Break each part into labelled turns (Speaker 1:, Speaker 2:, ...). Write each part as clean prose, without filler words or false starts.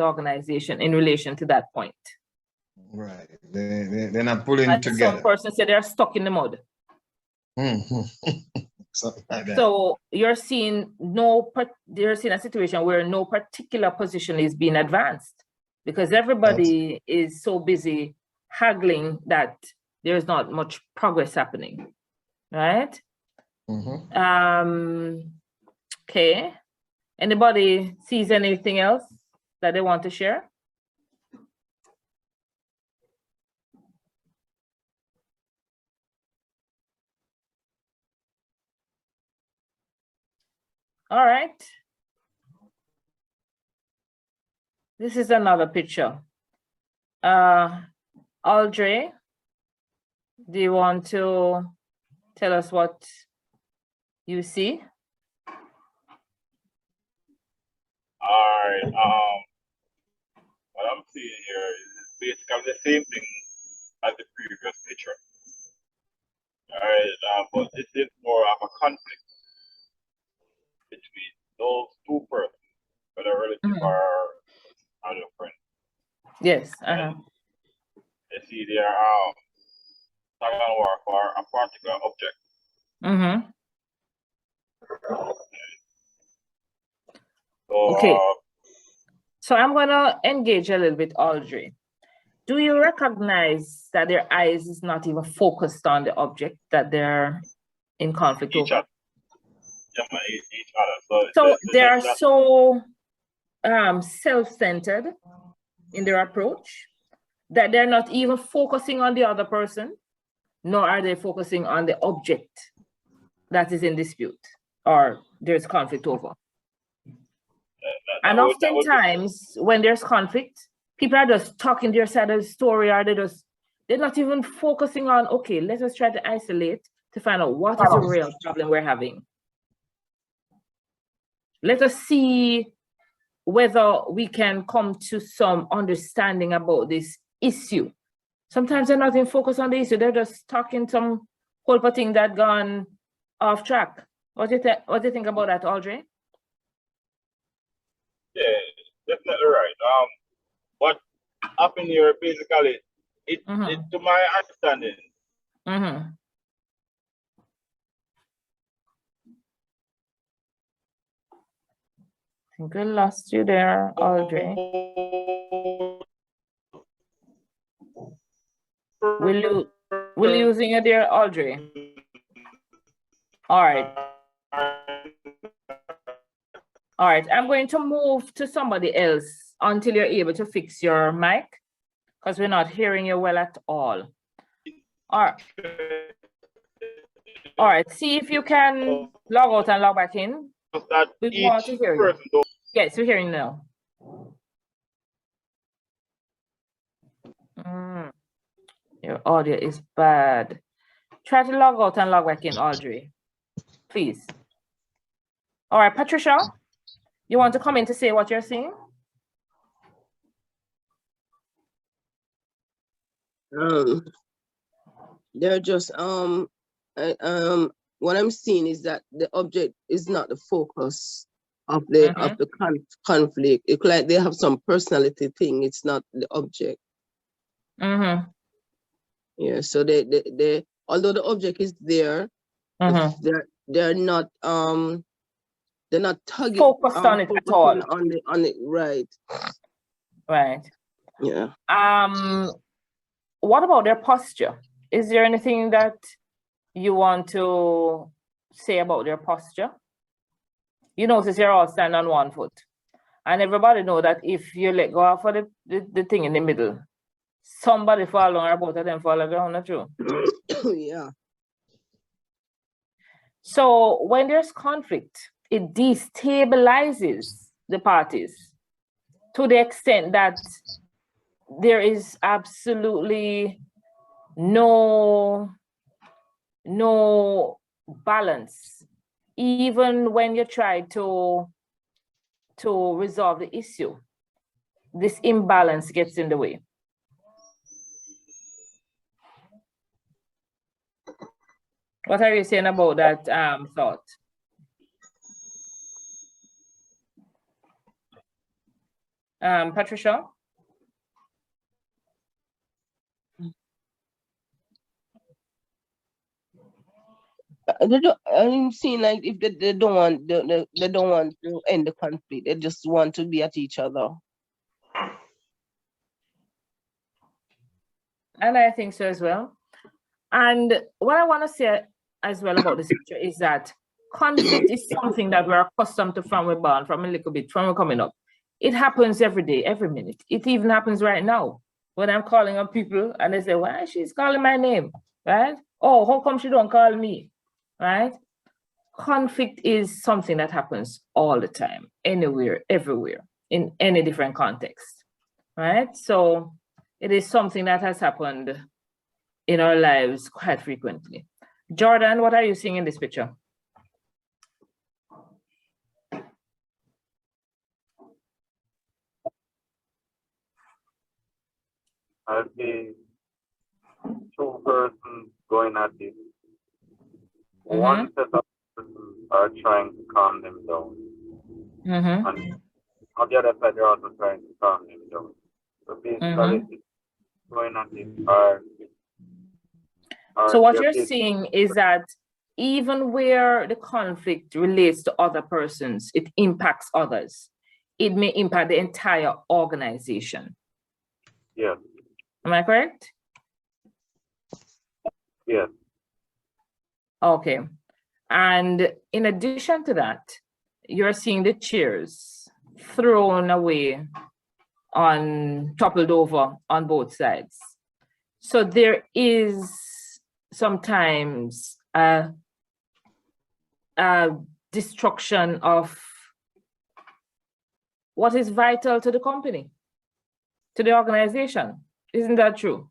Speaker 1: the organization in relation to that point.
Speaker 2: Right. They're not pulling
Speaker 1: And
Speaker 2: together.
Speaker 1: some person said they're stuck in the mud.
Speaker 2: Something like that.
Speaker 1: So you're seeing a situation where no particular position is being advanced because everybody is so busy haggling that there's not much progress happening, right? Okay. Anybody sees anything else that they want to share? All right. This is another picture. Audrey, do you want to tell us what you see?
Speaker 3: All right. What I'm seeing here is basically the same thing as the previous picture. All right, but this is more of a conflict between those two persons, whether relative or other friend.
Speaker 1: Yes.
Speaker 3: You see, they are talking about for a particular object. So,
Speaker 1: okay. So I'm gonna engage a little bit, Audrey. Do you recognize that their eyes is not even focused on the object that they're in conflict over?
Speaker 3: Each other.
Speaker 1: So they are so self-centered in their approach that they're not even focusing on the other person, nor are they focusing on the object that is in dispute or there's conflict over. And oftentimes when there's conflict, people are just talking their side of the story, or they're not even focusing on, okay, let us try to isolate to find out what is the real problem we're having. Let us see whether we can come to some understanding about this issue. Sometimes they're not in focus on the issue, they're just talking some whole thing that gone off track. What do you think about that, Audrey?
Speaker 3: Yeah, definitely right. What happened here basically, it to my understanding.
Speaker 1: I think we lost you there, Audrey. We're losing you there, Audrey. All right. All right, I'm going to move to somebody else until you're able to fix your mic, because we're not hearing you well at all. All right. All right, see if you can log out and log back in. We want to hear you. Yes, we're hearing you now. Your audio is bad. Try to log out and log back in, Audrey, please. All right, Patricia, you want to come in to say what you're seeing?
Speaker 4: They're just what I'm seeing is that the object is not the focus of the conflict. It's like they have some personality thing. It's not the object. Yeah. So they although the object is there, they're not tugging
Speaker 1: focused on it at all.
Speaker 4: On it, right.
Speaker 1: Right.
Speaker 4: Yeah.
Speaker 1: What about their posture? Is there anything that you want to say about their posture? You notice you're all standing on one foot, and everybody know that if you let go of the thing in the middle, somebody fall down, or both of them fall down, not true?
Speaker 4: Yeah.
Speaker 1: So when there's conflict, it destabilizes the parties to the extent that there is absolutely no balance, even when you try to resolve the issue. This imbalance gets in the way. What are you saying about that thought? Patricia?
Speaker 4: I'm seeing like if they don't want they don't want to end the conflict, they just want to be at each other.
Speaker 1: And I think so as well. And what I want to say as well about this picture is that conflict is something that we're accustomed to from we're born, from a little bit, from we're coming up. It happens every day, every minute. It even happens right now when I'm calling on people and they say, why she's calling my name, right? Oh, how come she don't call me, right? Conflict is something that happens all the time, anywhere, everywhere, in any different context, right? So it is something that has happened in our lives quite frequently. Jordan, what are you seeing in this picture?
Speaker 3: I see two persons going at it. One set of persons are trying to calm them down. And on the other side, they're also trying to calm them down. So basically, it's going at it
Speaker 1: so what you're seeing is that even where the conflict relates to other persons, it impacts others. It may impact the entire organization.
Speaker 3: Yes.
Speaker 1: Am I correct?
Speaker 3: Yes.
Speaker 1: Okay. And in addition to that, you're seeing the chairs thrown away toppled over on both sides. So there is sometimes a destruction of what is vital to the company, to the organization. Isn't that true?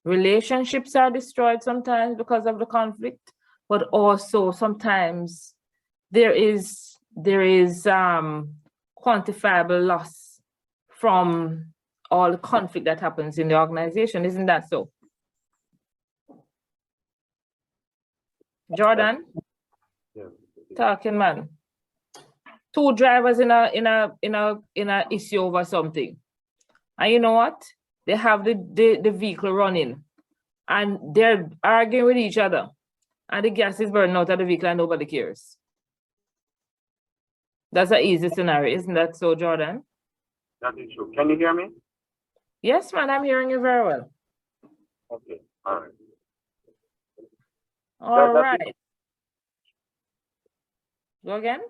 Speaker 1: Relationships are destroyed sometimes because of the conflict, but also sometimes there is quantifiable loss from all the conflict that happens in the organization. Isn't that so? Jordan?
Speaker 3: Yes.
Speaker 1: Talking man. Two drivers in a issue over something. And you know what? They have the vehicle running and they're arguing with each other. And the gas is burning out of the vehicle and nobody cares. That's an easy scenario, isn't that so, Jordan?
Speaker 3: That is true. Can you hear me?
Speaker 1: Yes, man, I'm hearing you very well.
Speaker 3: Okay. All right.
Speaker 1: All right. Go again.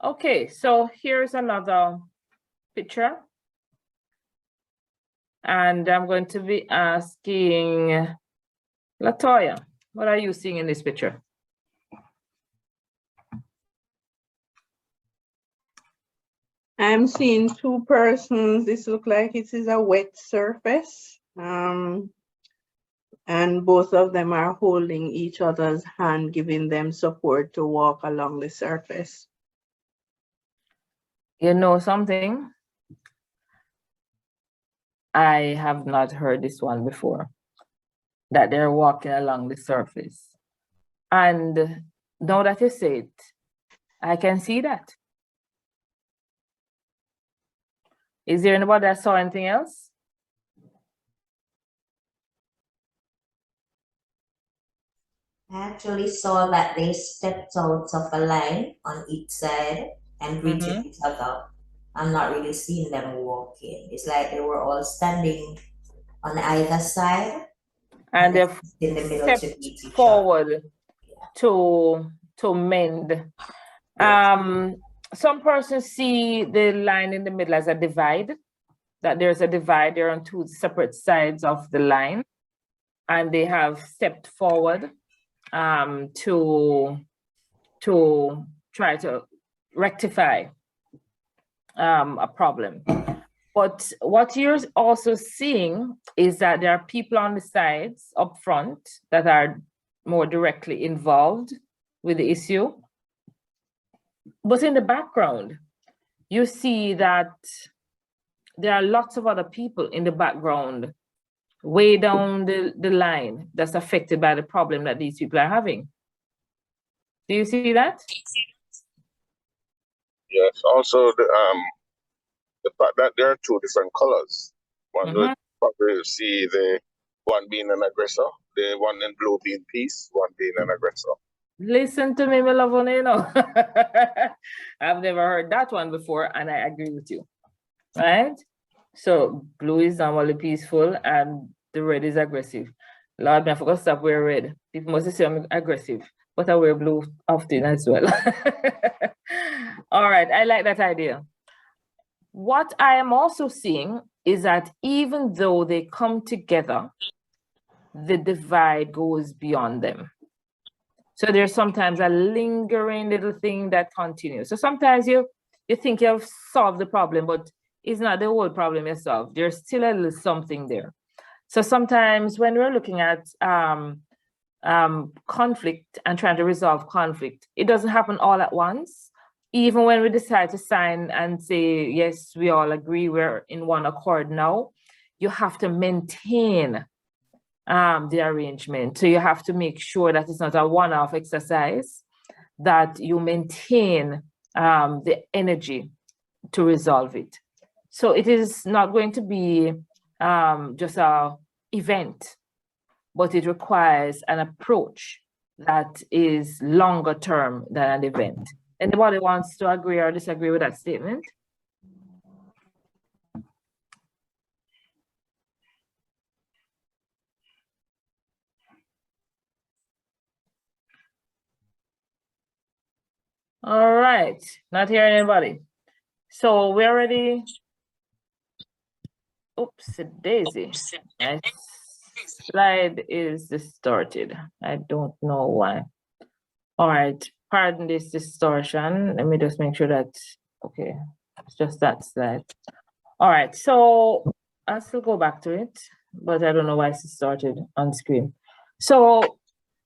Speaker 1: Okay, so here's another picture. And I'm going to be asking Latoya, what are you seeing in this picture?
Speaker 5: I'm seeing two persons. This looks like it is a wet surface. And both of them are holding each other's hand, giving them support to walk along the surface.
Speaker 1: You know something? I have not heard this one before, that they're walking along the surface. And now that you say it, I can see that. Is there anybody that saw anything else?
Speaker 6: I actually saw that they stepped out of a line on each side and greeted each other. I'm not really seeing them walking. It's like they were all standing on either side.
Speaker 1: And they've
Speaker 6: in the middle to meet each
Speaker 1: forward to mend. Some persons see the line in the middle as a divide, that there's a divide, they're on two separate sides of the line, and they have stepped forward to try to rectify a problem. But what you're also seeing is that there are people on the sides up front that are more directly involved with the issue. But in the background, you see that there are lots of other people in the background way down the line that's affected by the problem that these people are having. Do you see that?
Speaker 3: Yes. Also, the fact that there are two different colors. One would probably see the one being an aggressor, the one in blue being peace, one being an aggressor.
Speaker 1: Listen to me, my love, you know. I've never heard that one before, and I agree with you. Right? So blue is normally peaceful and the red is aggressive. Lord, I forgot to stop wearing red. People must say I'm aggressive, but I wear blue often as well. All right, I like that idea. What I am also seeing is that even though they come together, the divide goes beyond them. So there's sometimes a lingering little thing that continues. So sometimes you think you've solved the problem, but it's not the whole problem yourself. There's still a little something there. So sometimes when we're looking at conflict and trying to resolve conflict, it doesn't happen all at once. Even when we decide to sign and say, yes, we all agree, we're in one accord now, you have to maintain the arrangement. So you have to make sure that it's not a one-off exercise, that you maintain the energy to resolve it. So it is not going to be just an event, but it requires an approach that is longer term than an event. Anybody wants to agree or disagree with that statement? All right, not hearing anybody. So we already, oops, daisy. My slide is distorted. I don't know why. All right, pardon this distortion. Let me just make sure that, okay, it's just that slide. All right, so I'll still go back to it, but I don't know why it's distorted on screen. So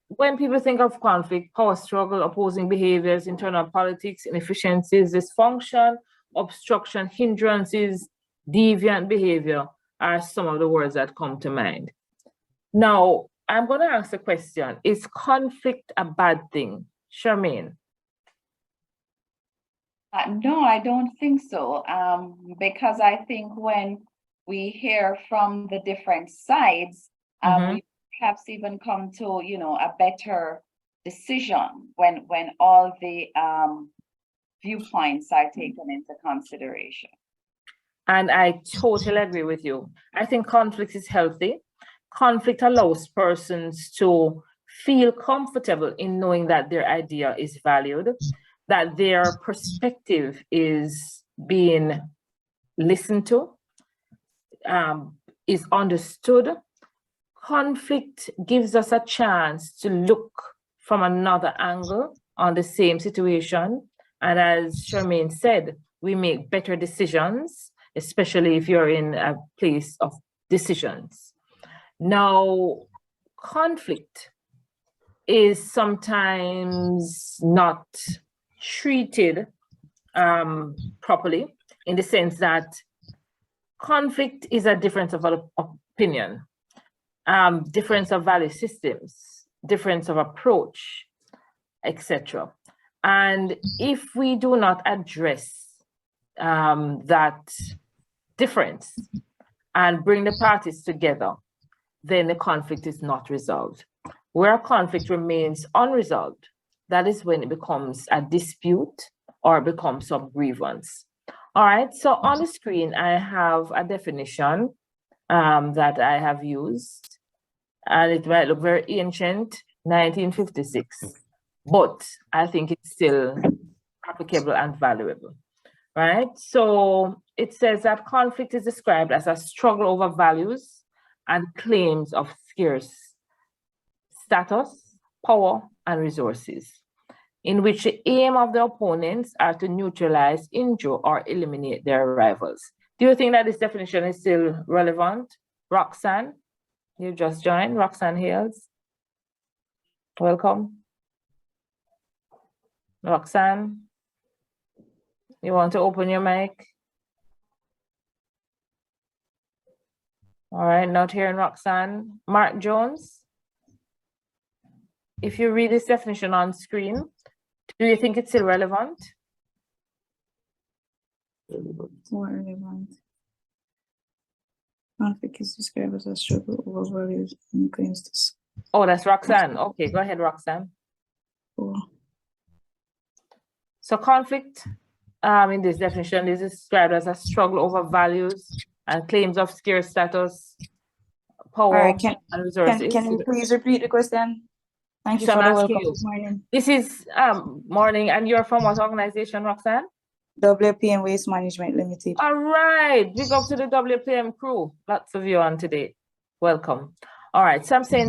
Speaker 1: when people think of conflict, power struggle, opposing behaviors, internal politics, inefficiencies, dysfunction, obstruction, hindrances, deviant behavior are some of the words that come to mind. Now, I'm going to ask the question, is conflict a bad thing? Charmaine?
Speaker 7: No, I don't think so, because I think when we hear from the different sides, we perhaps even come to, you know, a better decision when all the viewpoints are taken into consideration.
Speaker 1: And I totally agree with you. I think conflict is healthy. Conflict allows persons to feel comfortable in knowing that their idea is valued, that their perspective is being listened to, is understood. Conflict gives us a chance to look from another angle on the same situation. And as Charmaine said, we make better decisions, especially if you're in a place of decisions. Now, conflict is sometimes not treated properly, in the sense that conflict is a difference of opinion, difference of value systems, difference of approach, etc. And if we do not address that difference and bring the parties together, then the conflict is not resolved. Where a conflict remains unresolved, that is when it becomes a dispute or becomes some grievance. All right, so on the screen, I have a definition that I have used, and it might look very ancient, 1956, but I think it's still applicable and valuable, right? So it says that conflict is described as a struggle over values and claims of scarce status, power, and resources, in which the aim of the opponents are to neutralize, injure, or eliminate their rivals. Do you think that this definition is still relevant? Roxanne, you just joined. Roxanne Hales, welcome. Roxanne, you want to open your mic? All right, not hearing Roxanne. Mark Jones, if you read this definition on screen, do you think it's still relevant?
Speaker 8: More relevant. Conflict is described as a struggle over values and claims to.
Speaker 1: Oh, that's Roxanne. Okay, go ahead, Roxanne. So conflict in this definition is described as a struggle over values and claims of scarce status, power,
Speaker 8: Alright,
Speaker 1: and resources.
Speaker 8: can you please repeat the question? Thank you
Speaker 1: So
Speaker 8: for
Speaker 1: I'm
Speaker 8: the
Speaker 1: asking
Speaker 8: welcome
Speaker 1: you.
Speaker 8: this morning.
Speaker 1: This is morning, and you're from what organization, Roxanne?
Speaker 8: WPM Waste Management Limited.
Speaker 1: All right, big up to the WPM crew. Lots of you on today. Welcome. All right, so I'm saying that